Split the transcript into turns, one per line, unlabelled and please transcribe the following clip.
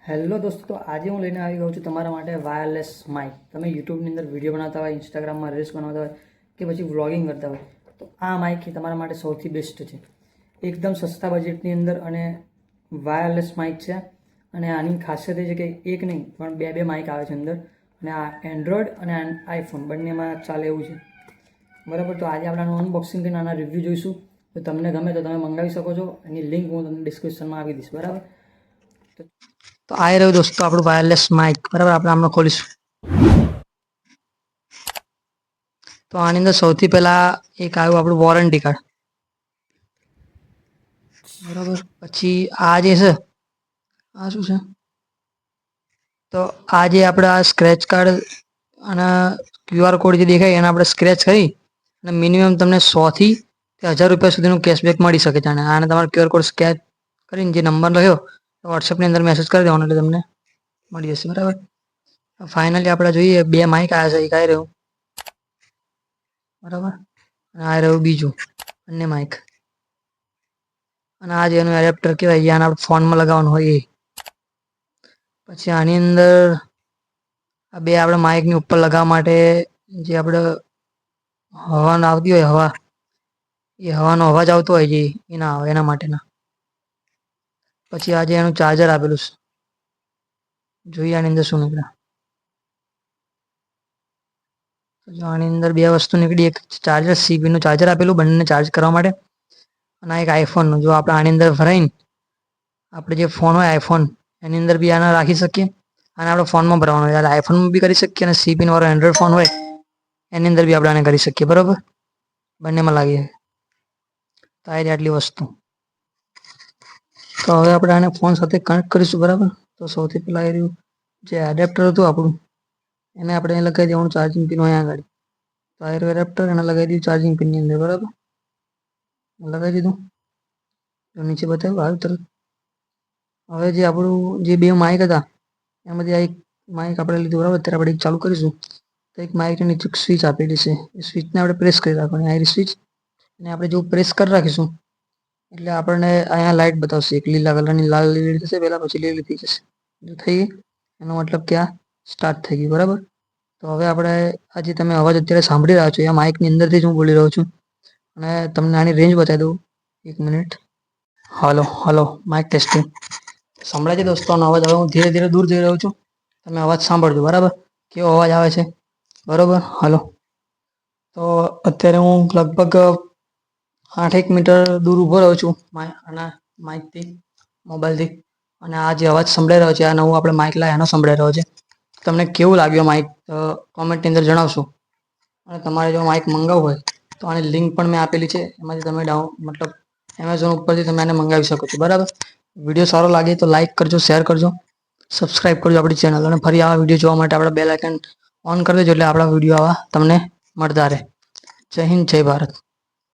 Hello દોસ્તો, તો આજે હું લઈને આવી ગયો છું તમારા માટે વાયરલેસ માઇક. તમે યુટ્યુબની અંદર વિડીયો બનાવતા હોય, ઇન્સ્ટાગ્રામમાં રીલ્સ બનાવતા હોય કે પછી વ્લોગિંગ કરતા હોય તો આ માઇક એ તમારા માટે સૌથી બેસ્ટ છે. એકદમ સસ્તા બજેટની અંદર અને વાયરલેસ માઇક છે. અને આની ખાસિયત એ છે કે એક નહીં પણ બે માઇક આવે છે અંદર, અને આ એન્ડ્રોઈડ અને આઈફોન બંનેમાં ચાલે એવું છે. બરાબર, તો આજે આપણે આનું અનબોક્સિંગ કરીને આના રિવ્યૂ જોઈશું. તો તમને ગમે તો તમે મંગાવી શકો છો. એની લિંક હું તમને ડિસ્ક્રિપ્શનમાં આપી દઈશ. બરાબર, તો આ રહ્યું દોસ્તો આપણું વાયરલેસ માઇક. બરાબર, આપણે આમને ખોલીશું. તો આની અંદર સૌથી પહેલા એક આવ્યું આપણું વોરંટી કાર્ડ. બરાબર, પછી આ જે છે આ શું છે, તો આ જે આપણે આ સ્ક્રેચ કાર્ડ અને QR કોડ જે દેખાય એને આપણે સ્ક્રેચ કરી અને મિનિમમ તમને 100 થી 1000 રૂપિયા સુધીનું કેશબેક મળી શકે છે. આને તમારે QR કોડ સ્કેચ કરીને જે નંબર લખ્યો વોટ્સએપની અંદર મેસેજ કરી દેવાનો એટલે તમને મળી જશે. બરાબર, ફાઇનલી આપણે જોઈએ બે માઇક આવ્યા છે. એક આવી રહ્યું, બરાબર, અને આ રહ્યું બીજું બંને માઇક. અને આ જે એનું એડેપ્ટર કહેવાય, જે આના ફોનમાં લગાવવાનું હોય એ. પછી આની અંદર આ બે આપણે માઇકની ઉપર લગાવવા માટે જે આપણે હવા આવતી હોય, હવા એ હવાનો અવાજ આવતો હોય જે એ ના આવે એના માટેના. પછી આજે એનું ચાર્જર આપેલું છે. જોઈએ આની અંદર શું નીકળે. આની અંદર બે વસ્તુ નીકળી. એક ચાર્જર, CB નું ચાર્જર આપેલું બંનેને ચાર્જ કરવા માટે, અને એક આઈફોનનું. જો આપણે આની અંદર ભરાઈને આપણે જે ફોન હોય આઈફોન એની અંદર બી આને રાખી શકીએ. અને આપણે ફોનમાં ભરવાનું હોય એટલે આઈફોનમાં બી કરી શકીએ, અને CB વાળો એન્ડ્રોઈડ ફોન હોય એની અંદર બી આપણે આને કરી શકીએ. બરાબર, બંનેમાં લાગીએ. તો આ આટલી વસ્તુ. તો હવે આપણે આને ફોન સાથે કનેક્ટ કરીશું. બરાબર, તો સૌથી પહેલાં એ રહ્યું જે એડેપ્ટર હતું આપણું એને આપણે લગાવી દેવાનું ચાર્જિંગ પિન હોય આગળ. તો આ રહ્યું એડેપ્ટર, એને લગાવી દીધું ચાર્જિંગ પિનની અંદર. બરાબર, લગાવી દીધું. તો નીચે બતાવ્યું આવ્યું તરત. હવે જે આપણું જે બે માઇક હતા એમાંથી આ એક માઇક આપણે લીધું. બરાબર, અત્યારે આપણે એક ચાલુ કરીશું. તો એક માઇકની નીચે સ્વિચ આપેલી છે, એ સ્વિચને આપણે પ્રેસ કરી રાખવાની. આ સ્વિચ અને આપણે જો પ્રેસ કરી રાખીશું એટલે આપણને અહીંયા લાઇટ બતાવશે. એક લીલા કલરની લાલ લીલી થશે પહેલાં, પછી લીલી થઈ જશે. જો થઈ ગઈ એનો મતલબ કે આ સ્ટાર્ટ થઈ ગયું. બરાબર, તો હવે આપણે આ જે તમે અવાજ અત્યારે સાંભળી રહ્યા છો એ માઇકની અંદરથી જ હું બોલી રહ્યો છું. અને તમને આની રેન્જ બતાવી દઉં. એક minute. Hello hello, mic testing. સંભળાય છે દોસ્તો આનો અવાજ? હવે હું ધીરે ધીરે દૂર જઈ રહ્યો છું, તમે અવાજ સાંભળજો. બરાબર, કેવો અવાજ આવે છે? બરાબર, હલો. તો અત્યારે હું લગભગ 8-1 મીટર દૂર ઊભો રહ્યો છું આના માઇકથી, મોબાઈલથી. અને આ જે અવાજ સંભળાઈ રહ્યો છે આ નવું આપણે માઇક લાવ્યા એનો સંભળાઈ રહ્યો છે. તમને કેવું લાગ્યું માઇક કોમેન્ટની અંદર જણાવશો. અને તમારે જો માઇક મંગાવવું હોય તો આની લિંક પણ મેં આપેલી છે, એમાંથી તમે મતલબ એમેઝોન ઉપરથી તમે આને મંગાવી શકો છો. બરાબર, વિડીયો સારો લાગે તો લાઇક કરજો, શેર કરજો, સબસ્ક્રાઈબ કરજો આપણી ચેનલ. અને ફરી આવા વિડીયો જોવા માટે આપણે બેલ આઇકન ઓન કરી દેજો એટલે આપણા વિડીયો આવા તમને મળતા રહે. જય હિન્દ, જય ભારત.